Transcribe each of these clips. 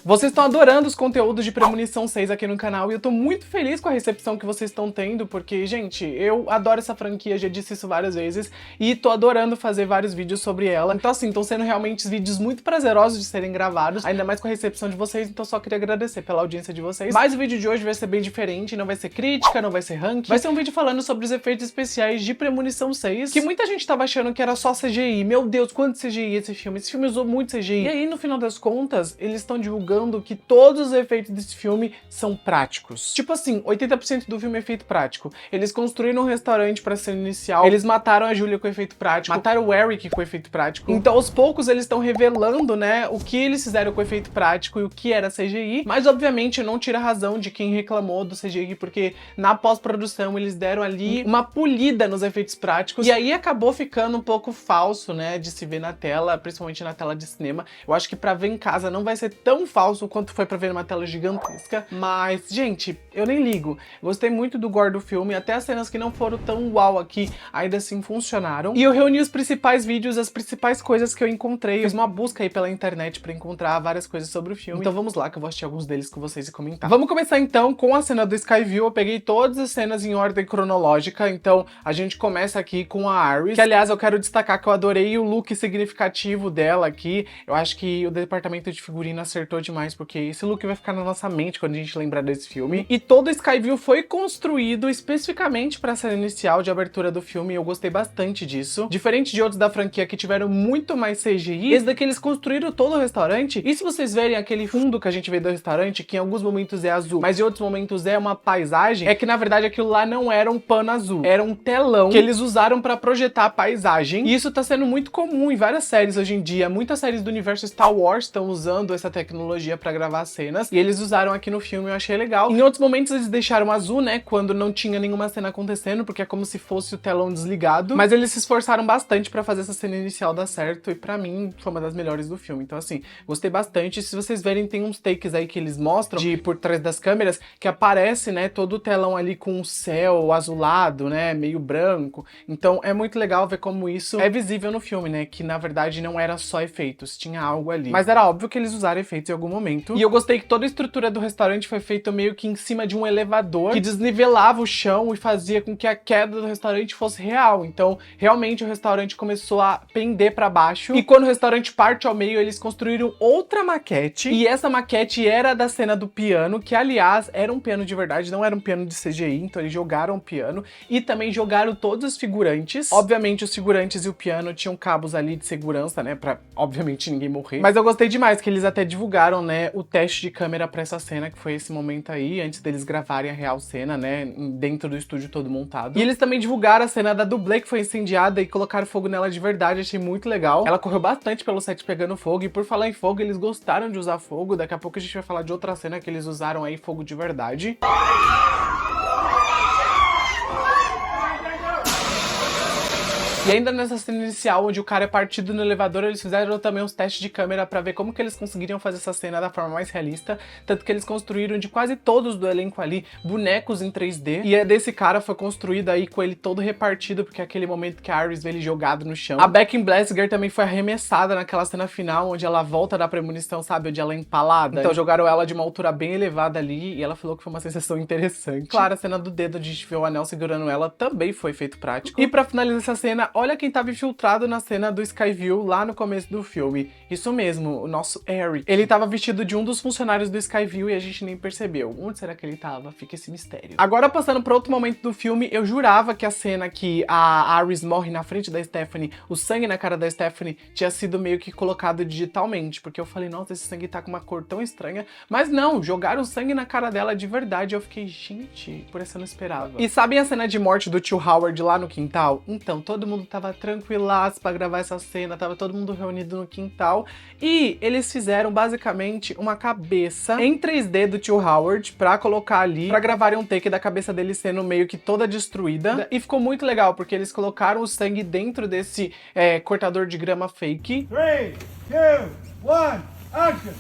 Vocês estão adorando os conteúdos de Premonição 6 aqui no canal e eu tô muito feliz com a recepção que vocês estão tendo, porque, gente, eu adoro essa franquia, já disse isso várias vezes, e tô adorando fazer vários vídeos sobre ela. Então, assim, estão sendo realmente vídeos muito prazerosos de serem gravados, ainda mais com a recepção de vocês, então só queria agradecer pela audiência de vocês. Mas o vídeo de hoje vai ser bem diferente, não vai ser crítica, não vai ser ranking, vai ser um vídeo falando sobre os efeitos especiais de Premonição 6, que muita gente tava achando que era só CGI. Meu Deus, quanto CGI esse filme? Esse filme usou muito CGI. E aí, no final das contas, eles estão divulgando que todos os efeitos desse filme são práticos. Tipo assim, 80% do filme é efeito prático. Eles construíram um restaurante pra cena inicial, eles mataram a Julia com efeito prático, mataram o Eric com efeito prático. Então, aos poucos, eles estão revelando, né, o que eles fizeram com efeito prático e o que era CGI, mas, obviamente, não tira a razão de quem reclamou do CGI, porque na pós-produção eles deram ali uma polida nos efeitos práticos, e aí acabou ficando um pouco falso, né, de se ver na tela, principalmente na tela de cinema. Eu acho que pra ver em casa não vai ser tão falso quanto foi pra ver numa tela gigantesca, mas, gente, eu nem ligo. Gostei muito do gore do filme, até as cenas que não foram tão uau aqui, ainda assim funcionaram. E eu reuni os principais vídeos, as principais coisas que eu encontrei. Fiz uma busca aí pela internet pra encontrar várias coisas sobre o filme. Então vamos lá, que eu vou assistir alguns deles com vocês e comentar. Vamos começar então com a cena do Skyview. Eu peguei todas as cenas em ordem cronológica, então a gente começa aqui com a Iris, que aliás eu quero destacar que eu adorei o look significativo dela aqui. Eu acho que o departamento de figurino acertou demais, porque esse look vai ficar na nossa mente quando a gente lembrar desse filme. E todo o Skyview foi construído especificamente para a cena inicial de abertura do filme, e eu gostei bastante disso. Diferente de outros da franquia que tiveram muito mais CGI, esse daqui eles construíram todo o restaurante, e se vocês verem aquele fundo que a gente vê do restaurante, que em alguns momentos é azul, mas em outros momentos é uma paisagem, é que na verdade aquilo lá não era um pano azul, era um telão que eles usaram para projetar a paisagem, e isso tá sendo muito comum em várias séries hoje em dia. Muitas séries do universo Star Wars estão usando essa tecnologia para gravar cenas, e eles usaram aqui no filme, eu achei legal. Em outros momentos eles deixaram azul, né, quando não tinha nenhuma cena acontecendo, porque é como se fosse o telão desligado, mas eles se esforçaram bastante pra fazer essa cena inicial dar certo, e pra mim foi uma das melhores do filme. Então assim, gostei bastante. Se vocês verem, tem uns takes aí que eles mostram de por trás das câmeras, que aparece, né, todo o telão ali com o céu azulado, né, meio branco. Então é muito legal ver como isso é visível no filme, né, que na verdade não era só efeitos, tinha algo ali. Mas era óbvio que eles usaram efeitos em algum momento. E eu gostei que toda a estrutura do restaurante foi feita meio que em cima de um elevador, que desnivelava o chão e fazia com que a queda do restaurante fosse real. Então, realmente o restaurante começou a pender pra baixo. E quando o restaurante parte ao meio, eles construíram outra maquete. E essa maquete era da cena do piano, que aliás era um piano de verdade, não era um piano de CGI. Então eles jogaram o piano e também jogaram todos os figurantes. Obviamente os figurantes e o piano tinham cabos ali de segurança, né, pra obviamente ninguém morrer. Mas eu gostei demais que eles até divulgaram, né, o teste de câmera pra essa cena, que foi esse momento aí, antes deles gravarem a real cena, né, dentro do estúdio todo montado. E eles também divulgaram a cena da dublê que foi incendiada e colocaram fogo nela de verdade, achei muito legal. Ela correu bastante pelo set pegando fogo, e por falar em fogo, eles gostaram de usar fogo. Daqui a pouco a gente vai falar de outra cena que eles usaram aí fogo de verdade. E ainda nessa cena inicial, onde o cara é partido no elevador, eles fizeram também uns testes de câmera pra ver como que eles conseguiriam fazer essa cena da forma mais realista, tanto que eles construíram de quase todos do elenco ali, bonecos em 3D, e desse cara foi construído aí com ele todo repartido, porque é aquele momento que a Iris vê ele jogado no chão. A Becky Blasinger também foi arremessada naquela cena final, onde ela volta da premonição, sabe, onde ela é empalada. Então jogaram ela de uma altura bem elevada ali, e ela falou que foi uma sensação interessante. Claro, a cena do dedo, a gente vê o anel segurando ela, também foi feito prático. E pra finalizar essa cena, olha quem tava infiltrado na cena do Skyview lá no começo do filme. Isso mesmo, o nosso Eric. Ele tava vestido de um dos funcionários do Skyview e a gente nem percebeu. Onde será que ele tava? Fica esse mistério. Agora, passando pra outro momento do filme, eu jurava que a cena que a Iris morre na frente da Stephanie, o sangue na cara da Stephanie, tinha sido meio que colocado digitalmente, porque eu falei, nossa, esse sangue tá com uma cor tão estranha. Mas não, jogaram sangue na cara dela de verdade. Eu fiquei, gente, por essa eu não esperava. E sabem a cena de morte do tio Howard lá no quintal? Então, todo mundo tava tranquilaço pra gravar essa cena, tava todo mundo reunido no quintal, e eles fizeram basicamente uma cabeça em 3D do tio Howard pra colocar ali, pra gravarem um take da cabeça dele sendo meio que toda destruída, e ficou muito legal, porque eles colocaram o sangue dentro desse cortador de grama fake. 3, 2, 1, action!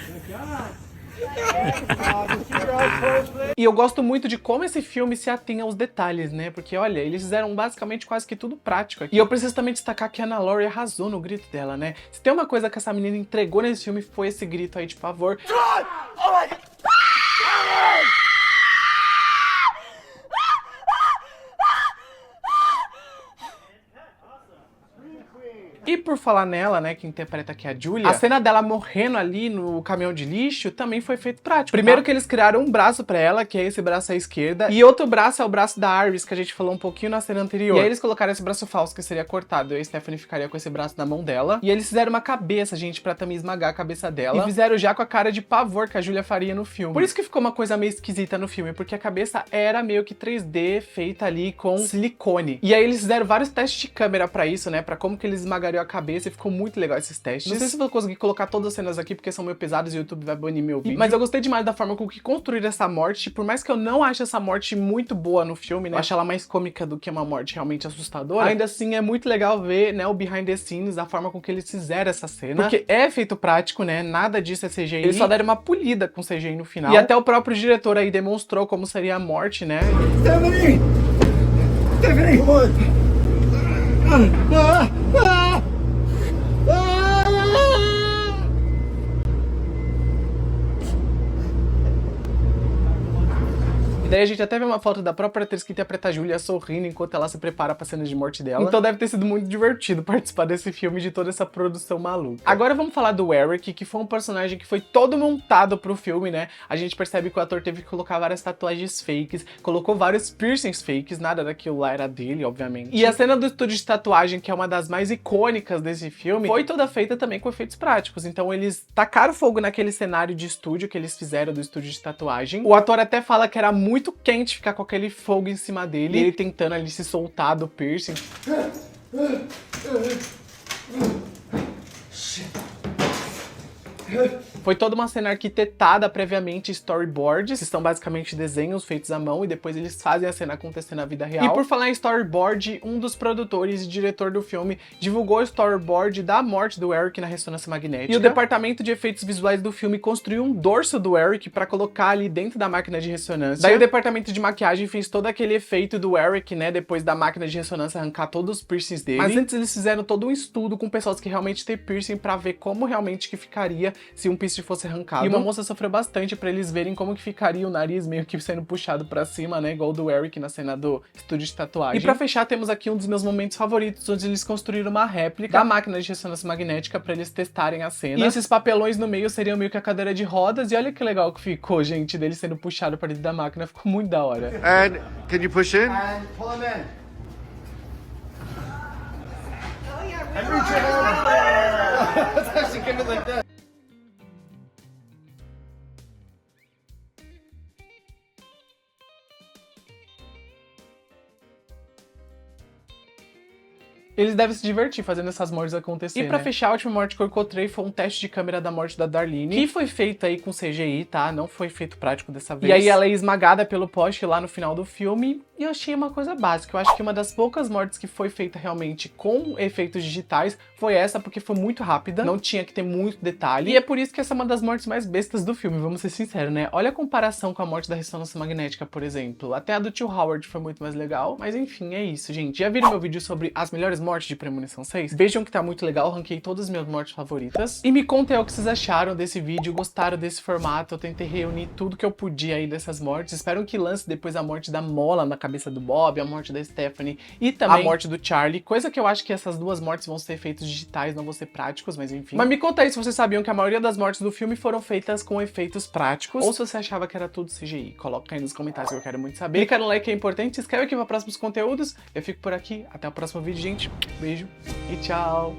Good God. Just keep your eyes closed, please. E eu gosto muito de como esse filme se atém aos detalhes, né? Porque, olha, eles fizeram basicamente quase que tudo prático aqui. E eu preciso também destacar que a Anna Laurie arrasou no grito dela, né? Se tem uma coisa que essa menina entregou nesse filme foi esse grito aí de pavor. E por falar nela, né, que interpreta aqui a Julia, a cena dela morrendo ali no caminhão de lixo também foi feito prático. Primeiro que eles criaram um braço pra ela, que é esse braço à esquerda, e outro braço é o braço da Iris, que a gente falou um pouquinho na cena anterior. E aí eles colocaram esse braço falso, que seria cortado, e a Stephanie ficaria com esse braço na mão dela. E eles fizeram uma cabeça, gente, pra também esmagar a cabeça dela. E fizeram já com a cara de pavor que a Julia faria no filme. Por isso que ficou uma coisa meio esquisita no filme, porque a cabeça era meio que 3D, feita ali com silicone. E aí eles fizeram vários testes de câmera pra isso, né, pra como que eles esmagariam a cabeça, e ficou muito legal esses testes. Não sei se eu vou conseguir colocar todas as cenas aqui, porque são meio pesados e o YouTube vai banir meu vídeo. Mas eu gostei demais da forma com que construíram essa morte, por mais que eu não ache essa morte muito boa no filme, né, eu acho ela mais cômica do que uma morte realmente assustadora, ainda assim é muito legal ver, né, o behind the scenes, a forma com que eles fizeram essa cena, porque é feito prático, né, nada disso é CGI. Eles só deram uma polida com CGI no final. E até o próprio diretor aí demonstrou como seria a morte, né. Stephanie! Stephanie! E daí a gente até vê uma foto da própria atriz que interpreta a Julia sorrindo enquanto ela se prepara pra cena de morte dela. Então deve ter sido muito divertido participar desse filme, de toda essa produção maluca. Agora vamos falar do Eric, que foi um personagem que foi todo montado pro filme, né? A gente percebe que o ator teve que colocar várias tatuagens fakes, colocou vários piercings fakes, nada daquilo lá era dele, obviamente. E a cena do estúdio de tatuagem, que é uma das mais icônicas desse filme, foi toda feita também com efeitos práticos. Então eles tacaram fogo naquele cenário de estúdio que eles fizeram do estúdio de tatuagem. O ator até fala que era muito quente ficar com aquele fogo em cima dele, e ele tentando ali se soltar do piercing. Foi toda uma cena arquitetada previamente, storyboards, que são basicamente desenhos feitos à mão, e depois eles fazem a cena acontecer na vida real. E por falar em storyboard, um dos produtores e diretor do filme divulgou o storyboard da morte do Eric na ressonância magnética. E o departamento de efeitos visuais do filme construiu um dorso do Eric pra colocar ali dentro da máquina de ressonância. Daí o departamento de maquiagem fez todo aquele efeito do Eric, né, depois da máquina de ressonância arrancar todos os piercings dele. Mas antes eles fizeram todo um estudo com pessoas que realmente têm piercing pra ver como realmente que ficaria se um piercing fosse arrancado. E uma moça sofreu bastante pra eles verem como que ficaria o nariz meio que sendo puxado pra cima, né, igual o do Eric na cena do estúdio de tatuagem. E pra fechar, temos aqui um dos meus momentos favoritos, onde eles construíram uma réplica da máquina de ressonância magnética pra eles testarem a cena. E esses papelões no meio seriam meio que a cadeira de rodas, e olha que legal que ficou, gente, dele sendo puxado pra dentro da máquina, ficou muito da hora. And can you push in? And pull him in. Oh yeah, And reach your hand. Let's actually give it like that. Eles devem se divertir fazendo essas mortes acontecer, E pra fechar, a última morte que eu encontrei foi um teste de câmera da morte da Darlene, que foi feito aí com CGI, tá? Não foi feito prático dessa vez. E aí ela é esmagada pelo poste lá no final do filme, e eu achei uma coisa básica. Eu acho que uma das poucas mortes que foi feita realmente com efeitos digitais foi essa, porque foi muito rápida, não tinha que ter muito detalhe, e é por isso que essa é uma das mortes mais bestas do filme, vamos ser sinceros, né? Olha a comparação com a morte da ressonância magnética, por exemplo. Até a do tio Howard foi muito mais legal, mas enfim, é isso, gente. Já viram meu vídeo sobre as melhores mortes de Premonição 6? Vejam que tá muito legal, ranquei todas as minhas mortes favoritas. E me contem aí o que vocês acharam desse vídeo, gostaram desse formato. Eu tentei reunir tudo que eu podia aí dessas mortes. Espero que lance depois a morte da Mola na cabeça do Bob, a morte da Stephanie e também a morte do Charlie. Coisa que eu acho que essas duas mortes vão ser efeitos digitais, não vão ser práticos, mas enfim. Mas me conta aí se vocês sabiam que a maioria das mortes do filme foram feitas com efeitos práticos, ou se você achava que era tudo CGI. Coloca aí nos comentários que eu quero muito saber. Clica no like, é importante. Se inscreve aqui para próximos conteúdos. Eu fico por aqui. Até o próximo vídeo, gente. Beijo e tchau!